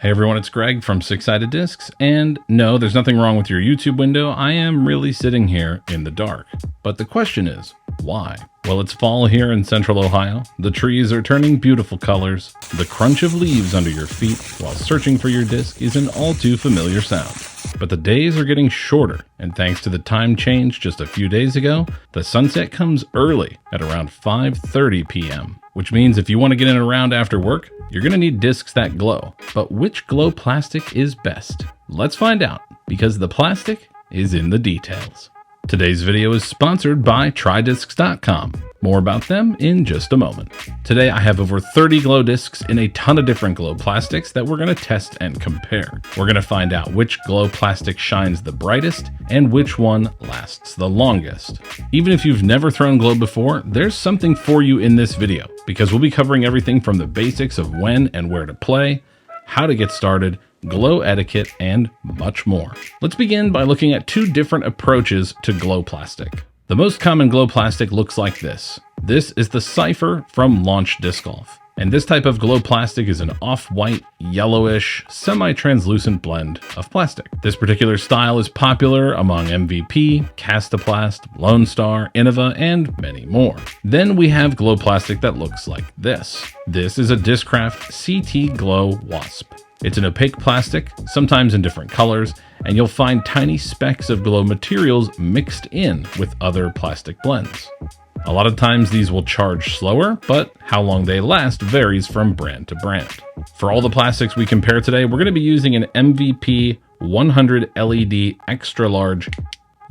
Hey everyone, it's Greg from Six Sided Discs, and no, there's nothing wrong with your YouTube window. I am really sitting here in the dark. But the question is, why? Well, it's fall here in central Ohio. The trees are turning beautiful colors. The crunch of leaves under your feet while searching for your disc is an all too familiar sound. But the days are getting shorter, and thanks to the time change just a few days ago, the sunset comes early at around 5:30 p.m., which means if you want to get in around after work, you're going to need discs that glow. But which glow plastic is best? Let's find out, because the plastic is in the details. Today's video is sponsored by TryDiscs.com. More about them in just a moment. Today I have over 30 glow discs in a ton of different glow plastics that we're going to test and compare. We're going to find out which glow plastic shines the brightest and which one lasts the longest. Even if you've never thrown glow before, there's something for you in this video, because we'll be covering everything from the basics of when and where to play, how to get started, glow etiquette, and much more. Let's begin by looking at two different approaches to glow plastic. The most common glow plastic looks like this. This is the Cipher from Launch Disc Golf. And this type of glow plastic is an off-white, yellowish, semi-translucent blend of plastic. This particular style is popular among MVP, Kastaplast, Lone Star, Innova, and many more. Then we have glow plastic that looks like this. This is a Discraft CT Glow Wasp. It's an opaque plastic, sometimes in different colors, and you'll find tiny specks of glow materials mixed in with other plastic blends. A lot of times these will charge slower, but how long they last varies from brand to brand. For all the plastics we compare today, we're going to be using an MVP 100 LED extra large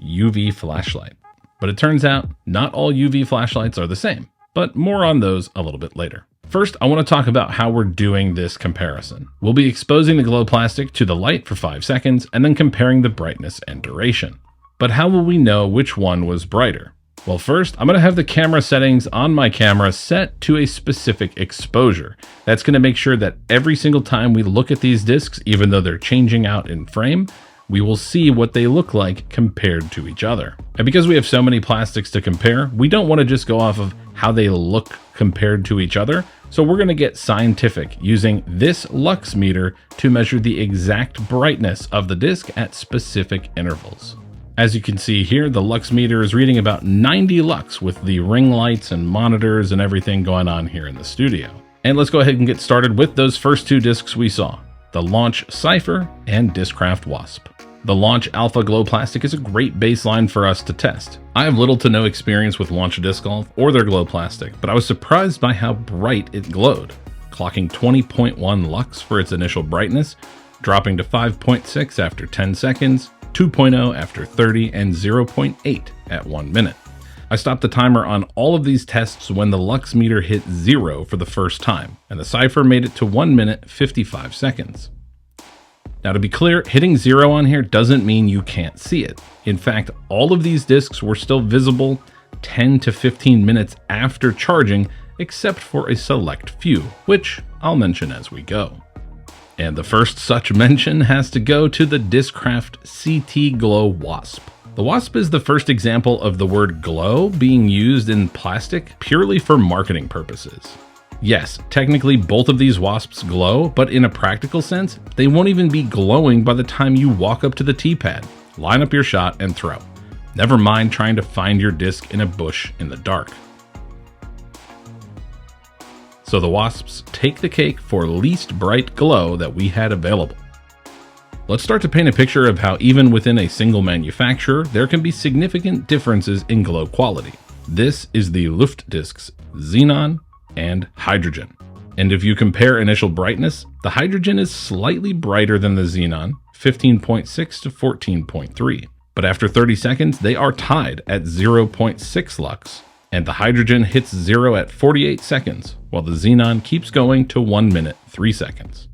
UV flashlight. But it turns out not all UV flashlights are the same, but more on those a little bit later. First, I want to talk about how we're doing this comparison. We'll be exposing the glow plastic to the light for 5 seconds and then comparing the brightness and duration. But how will we know which one was brighter? Well, first, I'm going to have the camera settings on my camera set to a specific exposure. That's going to make sure that every single time we look at these discs, even though they're changing out in frame, we will see what they look like compared to each other. And because we have so many plastics to compare, we don't want to just go off of how they look compared to each other. So we're going to get scientific using this lux meter to measure the exact brightness of the disc at specific intervals. As you can see here, the lux meter is reading about 90 lux with the ring lights and monitors and everything going on here in the studio. And let's go ahead and get started with those first two discs we saw, the Launch Cipher and Discraft Wasp. The Launch Alpha Glow Plastic is a great baseline for us to test. I have little to no experience with Launch Disc Golf or their glow plastic, but I was surprised by how bright it glowed, clocking 20.1 lux for its initial brightness, dropping to 5.6 after 10 seconds, 2.0 after 30, and 0.8 at 1 minute. I stopped the timer on all of these tests when the lux meter hit 0 for the first time, and the Cipher made it to 1 minute 55 seconds. Now, to be clear, hitting 0 on here doesn't mean you can't see it. In fact, all of these discs were still visible 10 to 15 minutes after charging, except for a select few, which I'll mention as we go. And the first such mention has to go to the Discraft CT Glow Wasp. The Wasp is the first example of the word glow being used in plastic purely for marketing purposes. Yes, technically both of these Wasps glow, but in a practical sense, they won't even be glowing by the time you walk up to the tee pad, line up your shot, and throw. Never mind trying to find your disc in a bush in the dark. So the Wasps take the cake for least bright glow that we had available. Let's start to paint a picture of how even within a single manufacturer, there can be significant differences in glow quality. This is the Luftdiscs Xenon and Hydrogen. And if you compare initial brightness, the Hydrogen is slightly brighter than the Xenon, 15.6 to 14.3. But after 30 seconds, they are tied at 0.6 lux. And the Hydrogen hits 0 at 48 seconds, while the Xenon keeps going to 1 minute 3 seconds.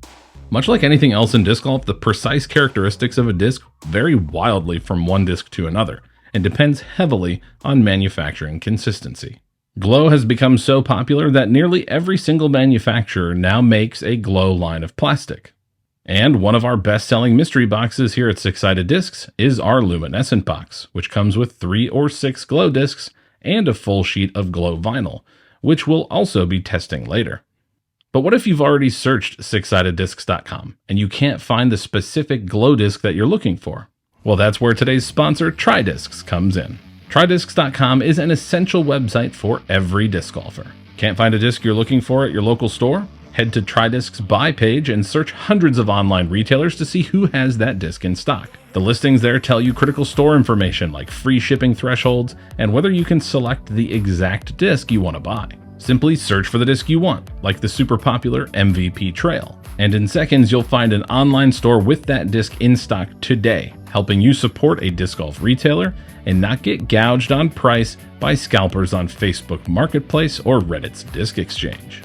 Much like anything else in disc golf, the precise characteristics of a disc vary wildly from one disc to another, and depends heavily on manufacturing consistency. Glow has become so popular that nearly every single manufacturer now makes a glow line of plastic. And one of our best-selling mystery boxes here at Six Sided Discs is our luminescent box, which comes with 3 or 6 glow discs and a full sheet of glow vinyl, which we'll also be testing later. But what if you've already searched 6sidediscs.com and you can't find the specific glow disc that you're looking for? Well, that's where today's sponsor, TryDiscs, comes in. TryDiscs.com is an essential website for every disc golfer. Can't find a disc you're looking for at your local store? Head to TryDiscs Buy page and search hundreds of online retailers to see who has that disc in stock. The listings there tell you critical store information like free shipping thresholds and whether you can select the exact disc you want to buy. Simply search for the disc you want, like the super popular MVP Trail. And in seconds, you'll find an online store with that disc in stock today, helping you support a disc golf retailer and not get gouged on price by scalpers on Facebook Marketplace or Reddit's Disc Exchange.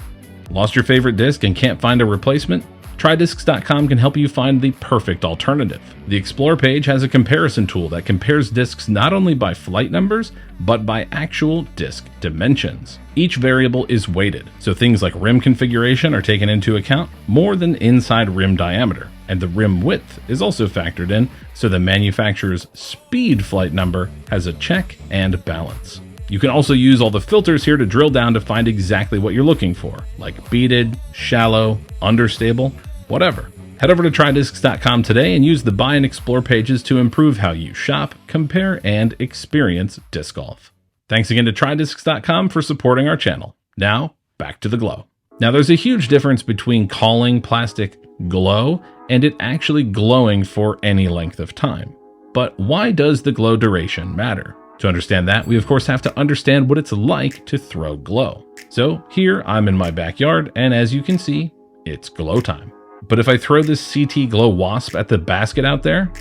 Lost your favorite disc and can't find a replacement? TryDiscs.com can help you find the perfect alternative. The Explore page has a comparison tool that compares discs not only by flight numbers, but by actual disc dimensions. Each variable is weighted, so things like rim configuration are taken into account more than inside rim diameter, and the rim width is also factored in, so the manufacturer's speed flight number has a check and balance. You can also use all the filters here to drill down to find exactly what you're looking for, like beaded, shallow, understable, whatever. Head over to TryDiscs.com today and use the Buy and Explore pages to improve how you shop, compare, and experience disc golf. Thanks again to TryDiscs.com for supporting our channel. Now, back to the glow. Now, there's a huge difference between calling plastic glow and it actually glowing for any length of time. But why does the glow duration matter? To understand that, we of course have to understand what it's like to throw glow. So here I'm in my backyard, and as you can see, it's glow time. But if I throw this CT Glow Wasp at the basket out there,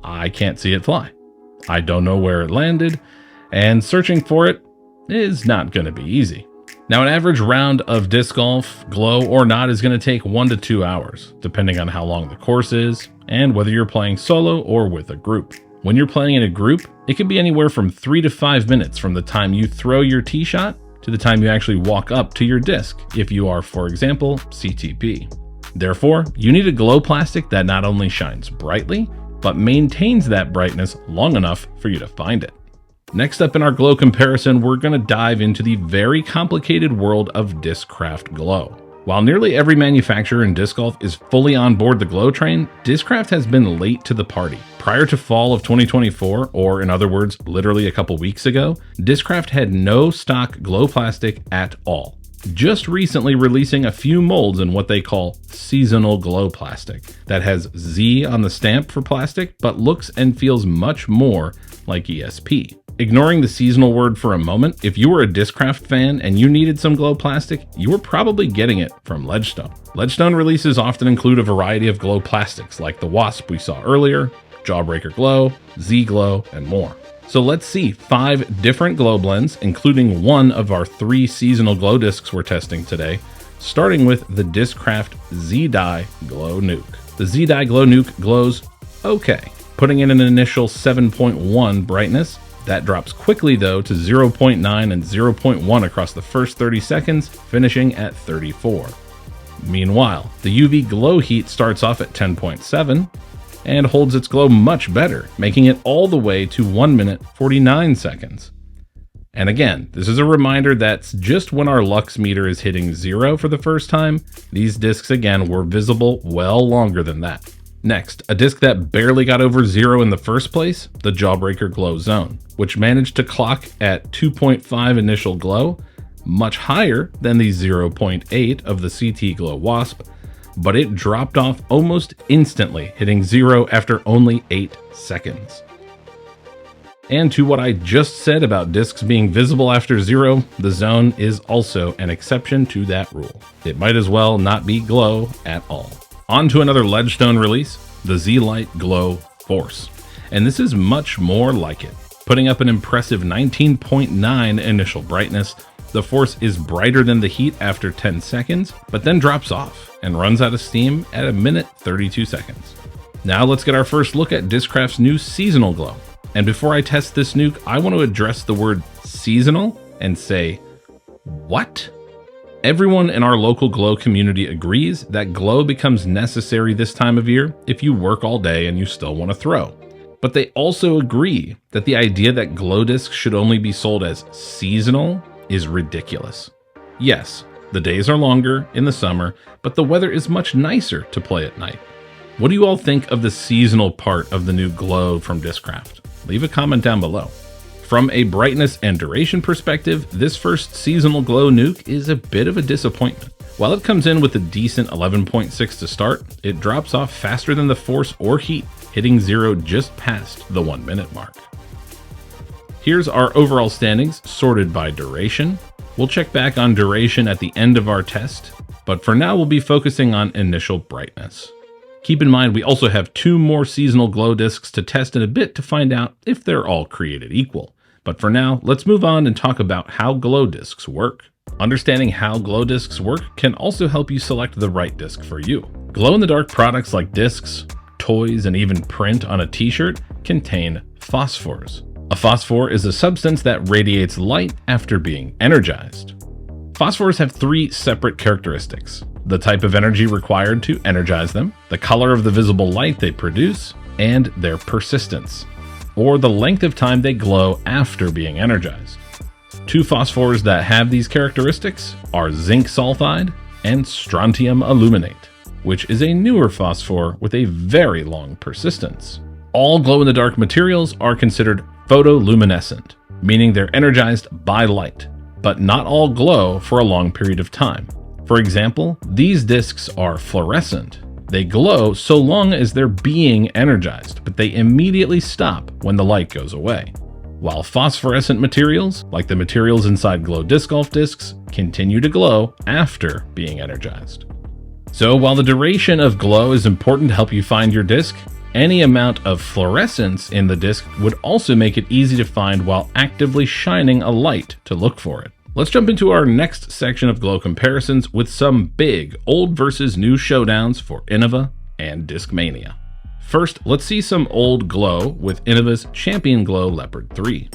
I can't see it fly. I don't know where it landed, and searching for it is not going to be easy. Now, an average round of disc golf, glow or not, is going to take 1 to 2 hours, depending on how long the course is and whether you're playing solo or with a group. When you're playing in a group, it can be anywhere from 3 to 5 minutes from the time you throw your tee shot to the time you actually walk up to your disc, if you are, for example, CTP. Therefore, you need a glow plastic that not only shines brightly, but maintains that brightness long enough for you to find it. Next up in our glow comparison, we're going to dive into the very complicated world of Discraft Glow. While nearly every manufacturer in disc golf is fully on board the glow train, Discraft has been late to the party. Prior to fall of 2024, or in other words, literally a couple weeks ago, Discraft had no stock glow plastic at all. Just recently releasing a few molds in what they call seasonal glow plastic that has Z on the stamp for plastic, but looks and feels much more like ESP. Ignoring the seasonal word for a moment, if you were a Discraft fan and you needed some glow plastic, you were probably getting it from Ledgestone. Ledgestone releases often include a variety of glow plastics like the Wasp we saw earlier, Jawbreaker Glow, Z Glow, and more. So let's see 5 different glow blends, including one of our 3 seasonal glow discs we're testing today, starting with the Discraft Z-Dye Glow Nuke. The Z-Dye Glow Nuke glows okay, putting in an initial 7.1 brightness. That drops quickly though to 0.9 and 0.1 across the first 30 seconds, finishing at 34. Meanwhile, the UV glow heat starts off at 10.7 and holds its glow much better, making it all the way to 1 minute 49 seconds. And again, this is a reminder that's just when our lux meter is hitting 0 for the first time. These discs again were visible well longer than that. Next, a disc that barely got over 0 in the first place, the Jawbreaker Glow Zone, which managed to clock at 2.5 initial glow, much higher than the 0.8 of the CT Glow Wasp, but it dropped off almost instantly, hitting 0 after only 8 seconds. And to what I just said about discs being visible after 0, the Zone is also an exception to that rule. It might as well not be glow at all. On to another Ledgestone release, the Z-Lite Glow Force. And this is much more like it. Putting up an impressive 19.9 initial brightness, the Force is brighter than the heat after 10 seconds, but then drops off and runs out of steam at 1 minute 32 seconds. Now let's get our first look at Discraft's new seasonal glow. And before I test this nuke, I want to address the word seasonal and say, what? Everyone in our local glow community agrees that glow becomes necessary this time of year if you work all day and you still want to throw. But they also agree that the idea that glow discs should only be sold as seasonal is ridiculous. Yes, The days are longer in the summer, but the weather is much nicer to play at night. What do you all think of the seasonal part of the new glow from Discraft? Leave a comment down below. From a brightness and duration perspective, this first seasonal glow nuke is a bit of a disappointment. While it comes in with a decent 11.6 to start, it drops off faster than the force or heat, hitting 0 just past the 1 minute mark. Here's our overall standings sorted by duration. We'll check back on duration at the end of our test, but for now we'll be focusing on initial brightness. Keep in mind we also have 2 more seasonal glow discs to test in a bit to find out if they're all created equal. But for now, let's move on and talk about how glow discs work. Understanding how glow discs work can also help you select the right disc for you. Glow-in-the-dark products like discs, toys, and even print on a t-shirt contain phosphors. A phosphor is a substance that radiates light after being energized. Phosphors have 3 separate characteristics: the type of energy required to energize them, the color of the visible light they produce, and their persistence, or the length of time they glow after being energized. 2 phosphors that have these characteristics are zinc sulfide and strontium aluminate, which is a newer phosphor with a very long persistence. All glow-in-the-dark materials are considered photoluminescent, meaning they're energized by light, but not all glow for a long period of time. For example, these discs are fluorescent. They glow so long as they're being energized, but they immediately stop when the light goes away. While phosphorescent materials, like the materials inside glow disc golf discs, continue to glow after being energized. So while the duration of glow is important to help you find your disc, any amount of fluorescence in the disc would also make it easy to find while actively shining a light to look for it. Let's jump into our next section of glow comparisons with some big old versus new showdowns for Innova and Discmania. First, let's see some old glow with Innova's Champion Glow Leopard 3.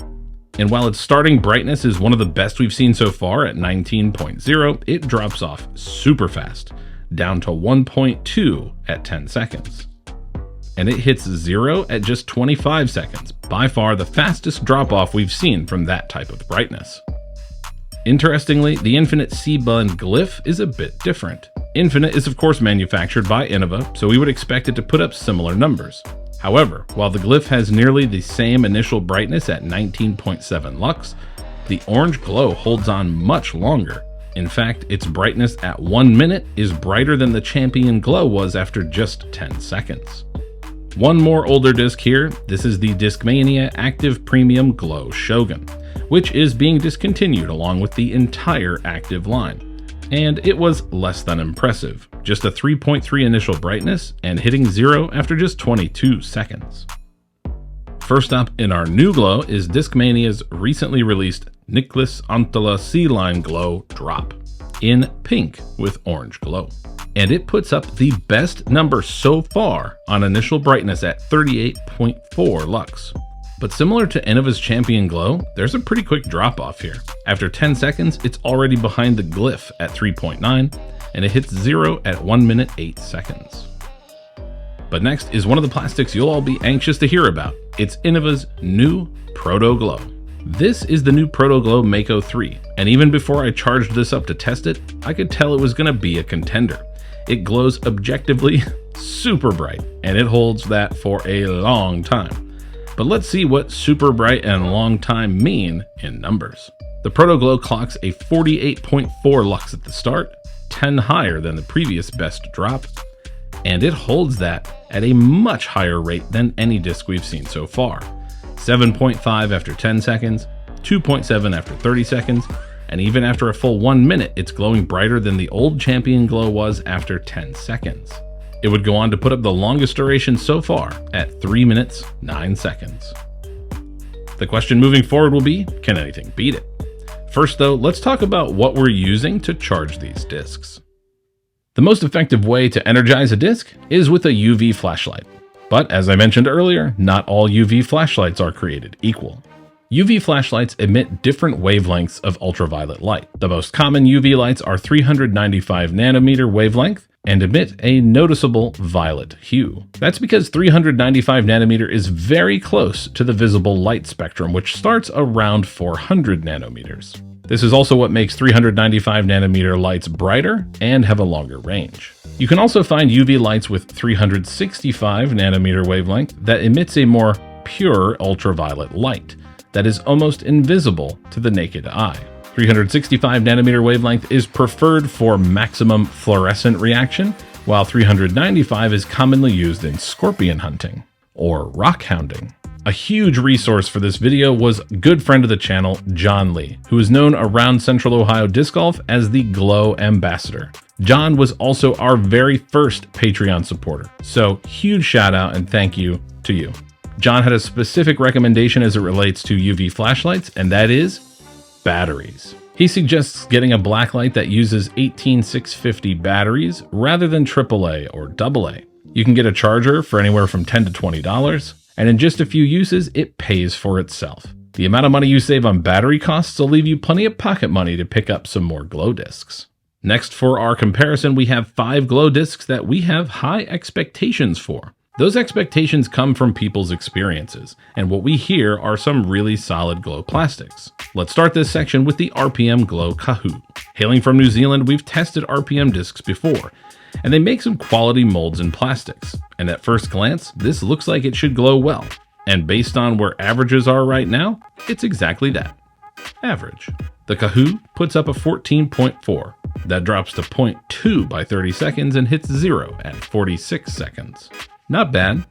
And while its starting brightness is one of the best we've seen so far at 19.0, it drops off super fast, down to 1.2 at 10 seconds. And it hits 0 at just 25 seconds, by far the fastest drop-off we've seen from that type of brightness. Interestingly, the Infinite C-Bun Glyph is a bit different. Infinite is of course manufactured by Innova, so we would expect it to put up similar numbers. However, while the Glyph has nearly the same initial brightness at 19.7 lux, the orange glow holds on much longer. In fact, its brightness at 1 minute is brighter than the Champion Glow was after just 10 seconds. One more older disc here. This is the Discmania Active Premium Glow Shogun, which is being discontinued along with the entire active line. And it was less than impressive, just a 3.3 initial brightness and hitting 0 after just 22 seconds. First up in our new glow is Discmania's recently released Nicholas Antala C-Line Glow Drop in pink with orange glow. And it puts up the best number so far on initial brightness at 38.4 lux. But similar to Innova's Champion Glow, there's a pretty quick drop off here. After 10 seconds, it's already behind the Glyph at 3.9, and it hits 0 at 1 minute 8 seconds. But next is one of the plastics you'll all be anxious to hear about. It's Innova's new Proto Glow. This is the new Proto Glow Mako 3, and even before I charged this up to test it, I could tell it was going to be a contender. It glows objectively super bright, and it holds that for a long time. But let's see what super bright and long time mean in numbers. The Proto Glow clocks a 48.4 lux at the start, 10 higher than the previous best drop, and it holds that at a much higher rate than any disc we've seen so far. 7.5 after 10 seconds, 2.7 after 30 seconds, and even after a full 1 minute, it's glowing brighter than the old Champion Glow was after 10 seconds. It would go on to put up the longest duration so far at 3 minutes, 9 seconds. The question moving forward will be, can anything beat it? First though, let's talk about what we're using to charge these discs. The most effective way to energize a disc is with a UV flashlight. But as I mentioned earlier, not all UV flashlights are created equal. UV flashlights emit different wavelengths of ultraviolet light. The most common UV lights are 395 nanometer wavelength and emit a noticeable violet hue. That's because 395 nanometer is very close to the visible light spectrum, which starts around 400 nanometers. This is also what makes 395 nanometer lights brighter and have a longer range. You can also find UV lights with 365 nanometer wavelength that emits a more pure ultraviolet light that is almost invisible to the naked eye. 365 nanometer wavelength is preferred for maximum fluorescent reaction, while 395 is commonly used in scorpion hunting or rock hounding. A huge resource for this video was good friend of the channel, John Lee, who is known around Central Ohio Disc Golf as the Glow Ambassador. John was also our very first Patreon supporter, so huge shout out and thank you to you. John had a specific recommendation as it relates to UV flashlights, and that is batteries. He suggests getting a blacklight that uses 18650 batteries rather than AAA or AA. You can get a charger for anywhere from $10 to $20, and in just a few uses, it pays for itself. The amount of money you save on battery costs will leave you plenty of pocket money to pick up some more glow discs. Next, for our comparison, we have 5 glow discs that we have high expectations for. Those expectations come from people's experiences, and what we hear are some really solid glow plastics. Let's start this section with the RPM Glow Kahoo. Hailing from New Zealand, we've tested RPM discs before, and they make some quality molds and plastics. And at first glance, this looks like it should glow well. And based on where averages are right now, it's exactly that. Average. The Kahoo puts up a 14.4. That drops to 0.2 by 30 seconds and hits 0 at 46 seconds. Not bad.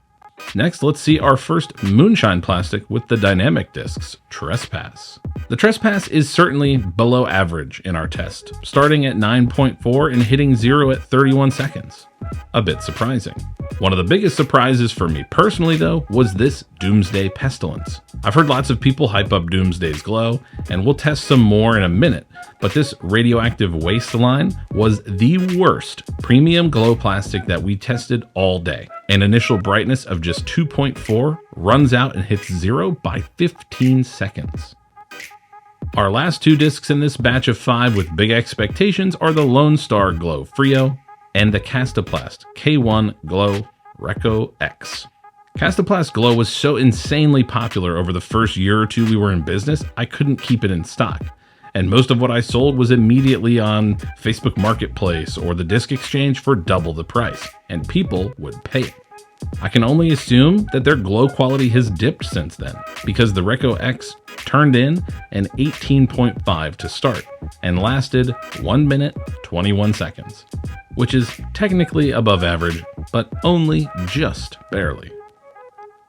Next, let's see our first Moonshine plastic with the dynamic discs, Trespass. The Trespass is certainly below average in our test, starting at 9.4 and hitting 0 at 31 seconds. A bit surprising. One of the biggest surprises for me personally, though, was this Doomsday Pestilence. I've heard lots of people hype up Doomsday's glow, and we'll test some more in a minute, but this radioactive waste line was the worst premium glow plastic that we tested all day. An initial brightness of just 2.4 runs out and hits 0 by 15 seconds. Our last 2 discs in this batch of 5 with big expectations are the Lone Star Glow Frio and the Kastaplast K1 Glow Reco X. Kastaplast Glow was so insanely popular over the first year or 2 we were in business, I couldn't keep it in stock. And most of what I sold was immediately on Facebook Marketplace or the Disc Exchange for double the price, and people would pay it. I can only assume that their glow quality has dipped since then, because the Reco X turned in an 18.5 to start and lasted 1 minute 21 seconds, which is technically above average, but only just barely.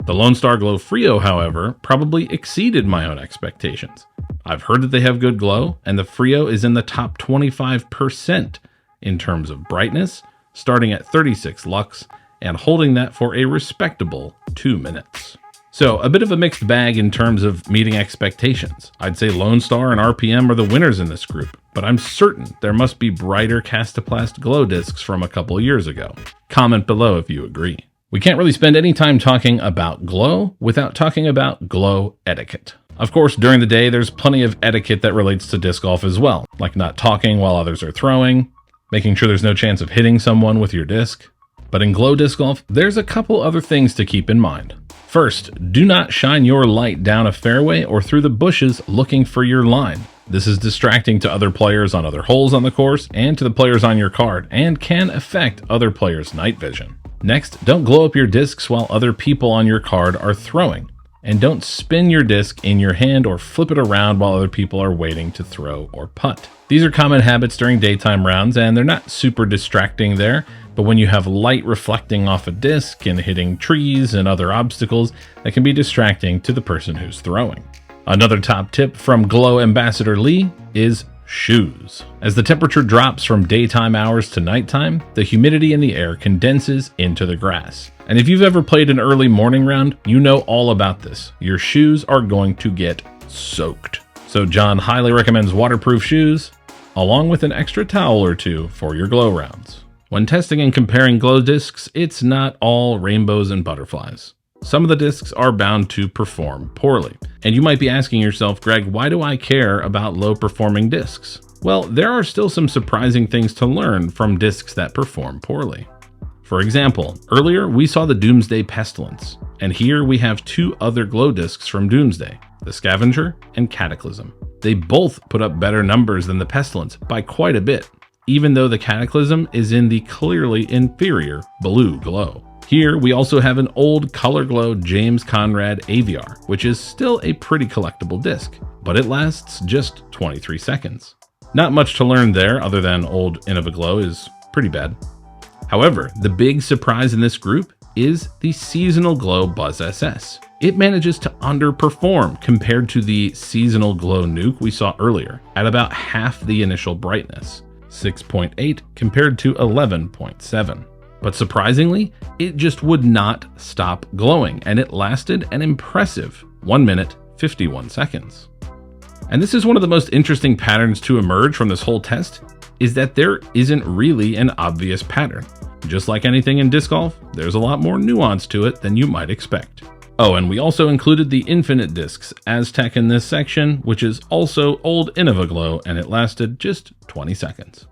The Lone Star Glow Frio, however, probably exceeded my own expectations. I've heard that they have good glow, and the Frio is in the top 25% in terms of brightness, starting at 36 lux and holding that for a respectable 2 minutes. So a bit of a mixed bag in terms of meeting expectations. I'd say Lone Star and RPM are the winners in this group, but I'm certain there must be brighter Kastaplast glow discs from a couple years ago. Comment below if you agree. We can't really spend any time talking about glow without talking about glow etiquette. Of course, during the day, there's plenty of etiquette that relates to disc golf as well, like not talking while others are throwing, making sure there's no chance of hitting someone with your disc. But in glow disc golf, there's a couple other things to keep in mind. First, do not shine your light down a fairway or through the bushes looking for your line. This is distracting to other players on other holes on the course and to the players on your card, and can affect other players' night vision. Next, don't glow up your discs while other people on your card are throwing. And don't spin your disc in your hand or flip it around while other people are waiting to throw or putt. These are common habits during daytime rounds, and they're not super distracting there, but when you have light reflecting off a disc and hitting trees and other obstacles, that can be distracting to the person who's throwing. Another top tip from Glow Ambassador Lee is shoes. As the temperature drops from daytime hours to nighttime, the humidity in the air condenses into the grass. And if you've ever played an early morning round, you know all about this. Your shoes are going to get soaked. So John highly recommends waterproof shoes, along with an extra towel or 2 for your glow rounds. When testing and comparing glow discs, it's not all rainbows and butterflies. Some of the discs are bound to perform poorly. And you might be asking yourself, Greg, why do I care about low performing discs? Well, there are still some surprising things to learn from discs that perform poorly. For example, earlier we saw the Doomsday Pestilence, and here we have 2 other glow discs from Doomsday, the Scavenger and Cataclysm. They both put up better numbers than the Pestilence by quite a bit, even though the Cataclysm is in the clearly inferior blue glow. Here we also have an old color glow James Conrad Aviar, which is still a pretty collectible disc, but it lasts just 23 seconds. Not much to learn there other than old Innova glow is pretty bad. However, the big surprise in this group is the seasonal glow Buzz SS. It manages to underperform compared to the seasonal glow nuke we saw earlier at about half the initial brightness, 6.8 compared to 11.7. But surprisingly, it just would not stop glowing, and it lasted an impressive 1 minute, 51 seconds. And this is one of the most interesting patterns to emerge from this whole test, is that there isn't really an obvious pattern. Just like anything in disc golf, there's a lot more nuance to it than you might expect. Oh, and we also included the Infinite Discs Aztec in this section, which is also old Innova glow, and it lasted just 20 seconds.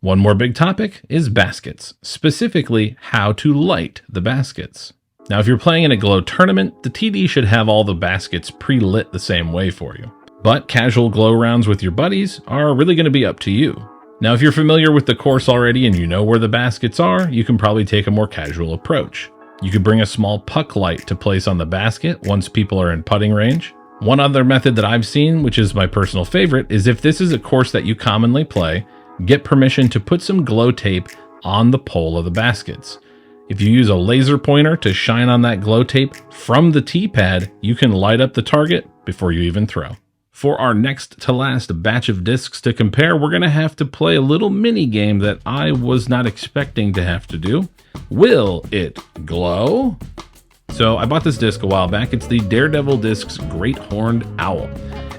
One more big topic is baskets, specifically how to light the baskets. Now, if you're playing in a glow tournament, the TD should have all the baskets pre-lit the same way for you. But casual glow rounds with your buddies are really going to be up to you. Now, if you're familiar with the course already and you know where the baskets are, you can probably take a more casual approach. You could bring a small puck light to place on the basket once people are in putting range. One other method that I've seen, which is my personal favorite, is if this is a course that you commonly play, get permission to put some glow tape on the pole of the baskets. If you use a laser pointer to shine on that glow tape from the tee pad, you can light up the target before you even throw. For our next to last batch of discs to compare, we're going to have to play a little mini game that I was not expecting to have to do. Will it glow? So I bought this disc a while back. It's the Daredevil Discs Great Horned Owl.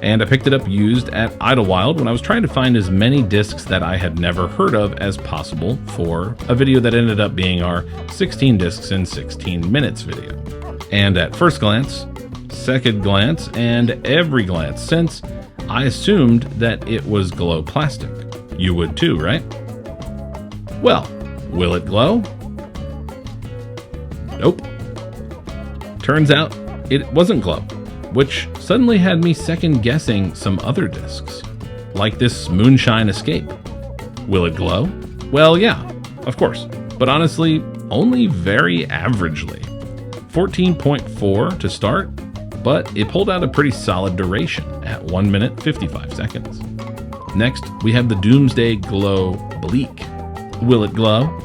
And I picked it up used at Idlewild when I was trying to find as many discs that I had never heard of as possible for a video that ended up being our 16 discs in 16 minutes video. And at first glance, second glance, and every glance since, I assumed that it was glow plastic. You would too, right? Well, will it glow? Nope. Turns out it wasn't glow, which suddenly had me second guessing some other discs, like this Moonshine Escape. Will it glow? Well, yeah, of course, but honestly, only very averagely. 14.4 to start, but it pulled out a pretty solid duration at 1 minute 55 seconds. Next, we have the Doomsday Glow Bleak. Will it glow?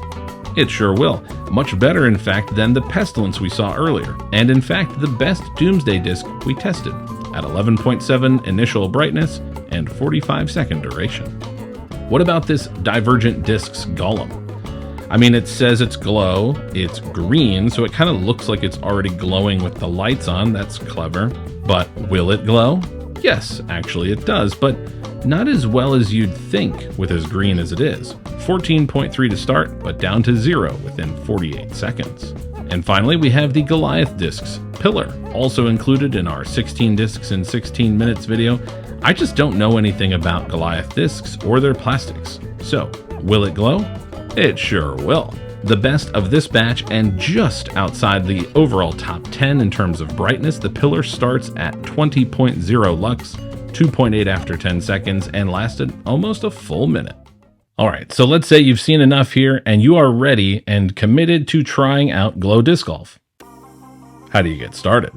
It sure will. Much better, in fact, than the Pestilence we saw earlier, and in fact, the best Doomsday disc we tested at 11.7 initial brightness and 45-second duration. What about this Divergent Discs Golem? I mean, it says it's glow, it's green, so it kind of looks like it's already glowing with the lights on. That's clever. But will it glow? Yes, actually it does, but not as well as you'd think with as green as it is. 14.3 to start, but down to 0 within 48 seconds. And finally, we have the Goliath Discs Pillar, also included in our 16 discs in 16 minutes video. I just don't know anything about Goliath discs or their plastics. So, will it glow? It sure will. The best of this batch, and just outside the overall top 10 in terms of brightness, the Pillar starts at 20.0 lux, 2.8 after 10 seconds, and lasted almost a full minute. All right, so let's say you've seen enough here and you are ready and committed to trying out Glow Disc Golf. How do you get started?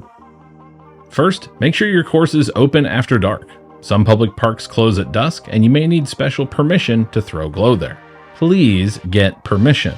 First, make sure your course is open after dark. Some public parks close at dusk, and you may need special permission to throw glow there. Please get permission.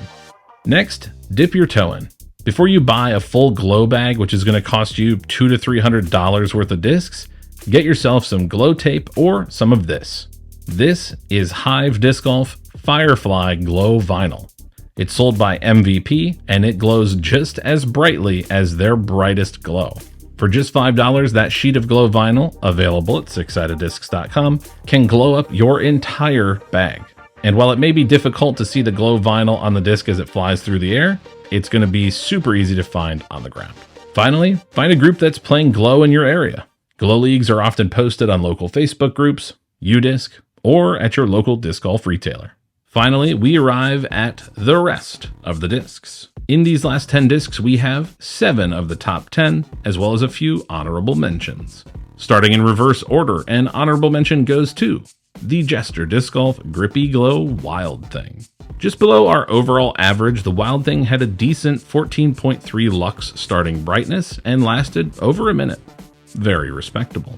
Next, dip your toe in. Before you buy a full glow bag, which is going to cost you $200 to $300 worth of discs, get yourself some glow tape or some of this. This is Hive Disc Golf Firefly Glow Vinyl. It's sold by MVP, and it glows just as brightly as their brightest glow. For just $5, that sheet of glow vinyl, available at sixsidediscs.com, can glow up your entire bag. And while it may be difficult to see the glow vinyl on the disc as it flies through the air, it's going to be super easy to find on the ground. Finally, find a group that's playing glow in your area. Glow leagues are often posted on local Facebook groups, UDisc, or at your local disc golf retailer. Finally, we arrive at the rest of the discs. In these last 10 discs, we have 7 of the top 10, as well as a few honorable mentions. Starting in reverse order, an honorable mention goes to the Jester Disc Golf Grippy Glow Wild Thing. Just below our overall average, the Wild Thing had a decent 14.3 lux starting brightness and lasted over a minute. Very respectable.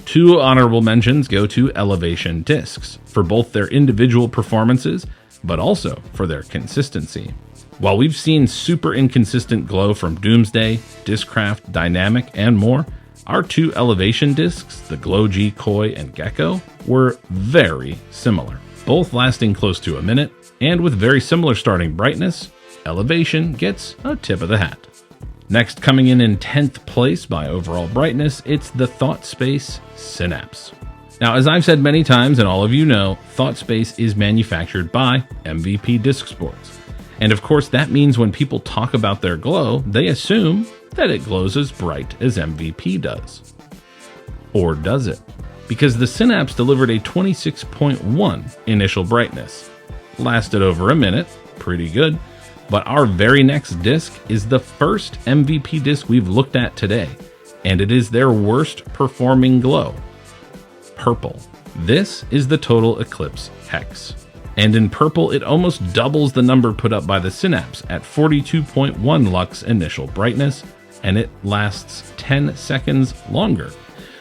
2 honorable mentions go to Elevation Discs for both their individual performances, but also for their consistency. While we've seen super inconsistent glow from Doomsday, Discraft, Dynamic, and more, our 2 elevation discs, the Glow G Koi and Gecko, were very similar, both lasting close to a minute, and with very similar starting brightness. Elevation gets a tip of the hat. Next, coming in 10th place by overall brightness, it's the ThoughtSpace Synapse. Now, as I've said many times, and all of you know, ThoughtSpace is manufactured by MVP Disc Sports. And of course, that means when people talk about their glow, they assume that it glows as bright as MVP does. Or does it? Because the Synapse delivered a 26.1 initial brightness. Lasted over a minute, pretty good. But our very next disc is the first MVP disc we've looked at today, and it is their worst performing glow. Purple. This is the Total Eclipse Hex. And in purple, it almost doubles the number put up by the Synapse at 42.1 lux initial brightness, and it lasts 10 seconds longer.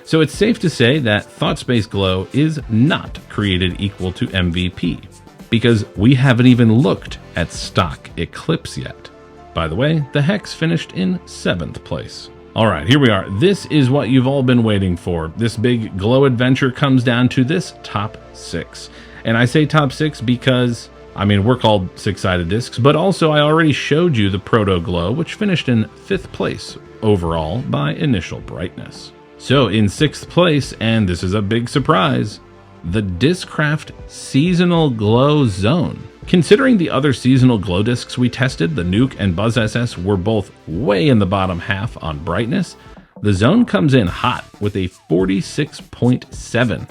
So it's safe to say that ThoughtSpace Glow is not created equal to MVP, because we haven't even looked at stock Eclipse yet. By the way, the Hex finished in 7th place. Alright, here we are. This is what you've all been waiting for. This big glow adventure comes down to this top 6. And I say top 6 because, we're called 6-sided discs, but also I already showed you the Proto Glow, which finished in 5th place overall by initial brightness. So in 6th place, and this is a big surprise, the Discraft Seasonal Glow Zone. Considering the other seasonal glow discs we tested, the Nuke and Buzz SS, were both way in the bottom half on brightness, the Zone comes in hot with a 46.7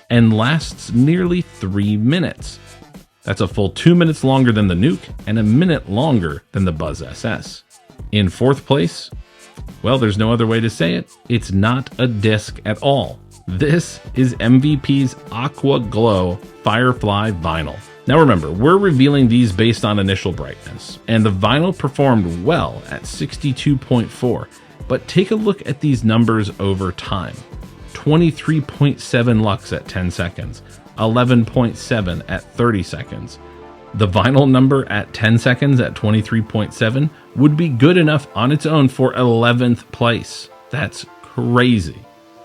and lasts nearly 3 minutes. That's a full 2 minutes longer than the Nuke and a minute longer than the Buzz SS. In 4th place, well, there's no other way to say it, it's not a disc at all. This is MVP's Aqua Glow Firefly Vinyl. Now remember, we're revealing these based on initial brightness, and the vinyl performed well at 62.4, but take a look at these numbers over time. 23.7 lux at 10 seconds, 11.7 at 30 seconds. The vinyl number at 10 seconds at 23.7 would be good enough on its own for 11th place. That's crazy.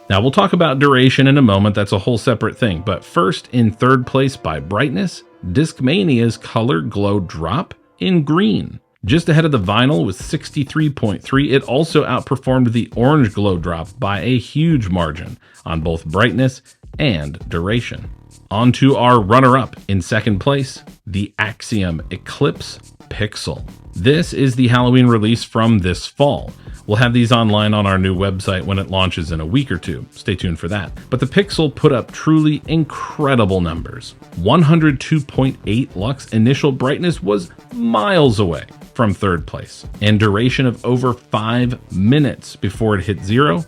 Now we'll talk about duration in a moment, that's a whole separate thing, but first, in 3rd place by brightness, Discmania's Color Glow Drop in green. Just ahead of the vinyl with 63.3, it also outperformed the Orange Glow Drop by a huge margin on both brightness and duration. On to our runner-up in 2nd place, the Axiom Eclipse Pixel. This is the Halloween release from this fall. We'll have these online on our new website when it launches in a week or two. Stay tuned for that. But the Pixel put up truly incredible numbers. 102.8 lux initial brightness was miles away from 3rd place, and duration of over 5 minutes before it hit 0.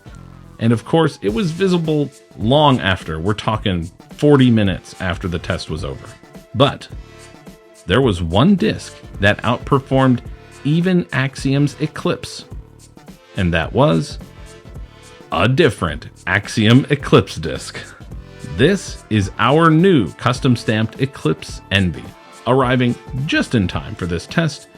And of course, it was visible long after. We're talking 40 minutes after the test was over. But there was one disc that outperformed even Axiom's Eclipse, and that was a different Axiom Eclipse disc. This is our new custom stamped Eclipse Envy, arriving just in time for this test,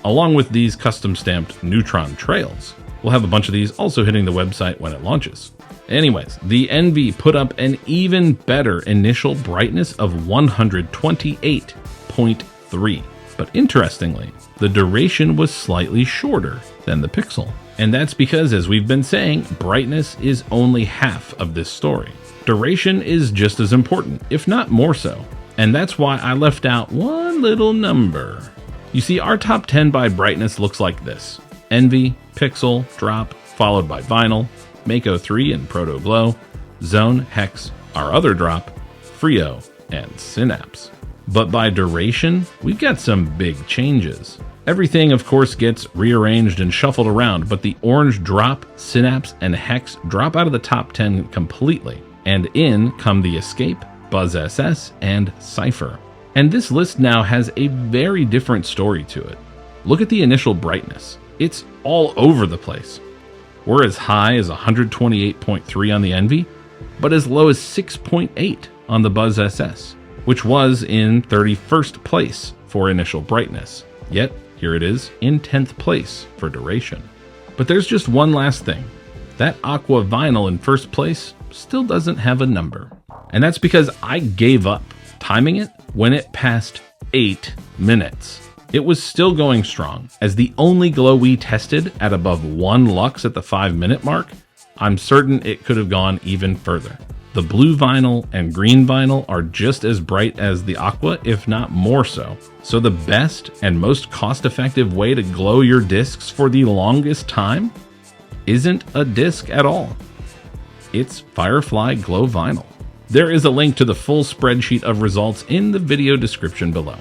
along with these custom stamped Neutron Trails. We'll have a bunch of these also hitting the website when it launches. Anyways, the Envy put up an even better initial brightness of 128.3. But interestingly, the duration was slightly shorter than the Pixel. And that's because, as we've been saying, brightness is only half of this story. Duration is just as important, if not more so. And that's why I left out one little number. You see, our top 10 by brightness looks like this: Envy, Pixel, Drop, followed by Vinyl, Mako 3 and Proto Glow, Zone, Hex, our other drop, Frio, and Synapse. But by duration, we've got some big changes. Everything, of course, gets rearranged and shuffled around, but the orange drop, synapse, and hex drop out of the top 10 completely, and in come the escape, Buzz SS, and Cipher. And this list now has a very different story to it. Look at the initial brightness. It's all over the place. We're as high as 128.3 on the Envy, but as low as 6.8 on the Buzz SS, which was in 31st place for initial brightness. Yet, here it is in 10th place for duration. But there's just one last thing. That aqua vinyl in first place still doesn't have a number. And that's because I gave up timing it when it passed 8 minutes. It was still going strong. As the only glow we tested at above 1 lux at the 5-minute mark, I'm certain it could have gone even further. The blue vinyl and green vinyl are just as bright as the aqua, if not more so. So the best and most cost-effective way to glow your discs for the longest time isn't a disc at all. It's Firefly Glow Vinyl. There is a link to the full spreadsheet of results in the video description below.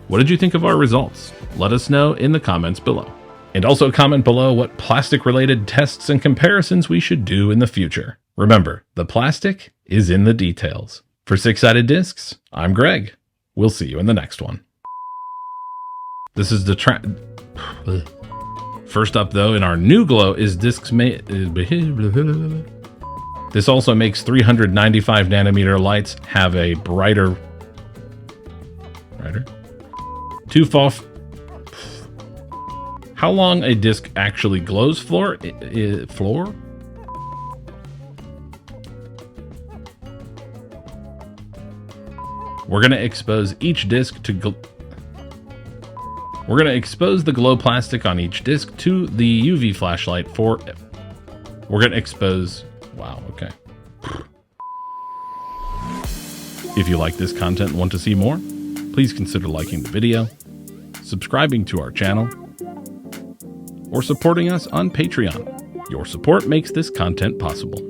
What did you think of our results? Let us know in the comments below. And also comment below what plastic-related tests and comparisons we should do in the future. Remember, the plastic is in the details. For Six-Sided Discs, I'm Greg. We'll see you in the next one. This is the First up, though, in our new glow is Discmania. This also makes 395 nanometer lights have a brighter. How long a disc actually glows floor? We're going to expose each disc to We're going to expose the glow plastic on each disc to the UV flashlight for. We're going to expose. Wow, okay. If you like this content and want to see more, please consider liking the video, subscribing to our channel, or supporting us on Patreon. Your support makes this content possible.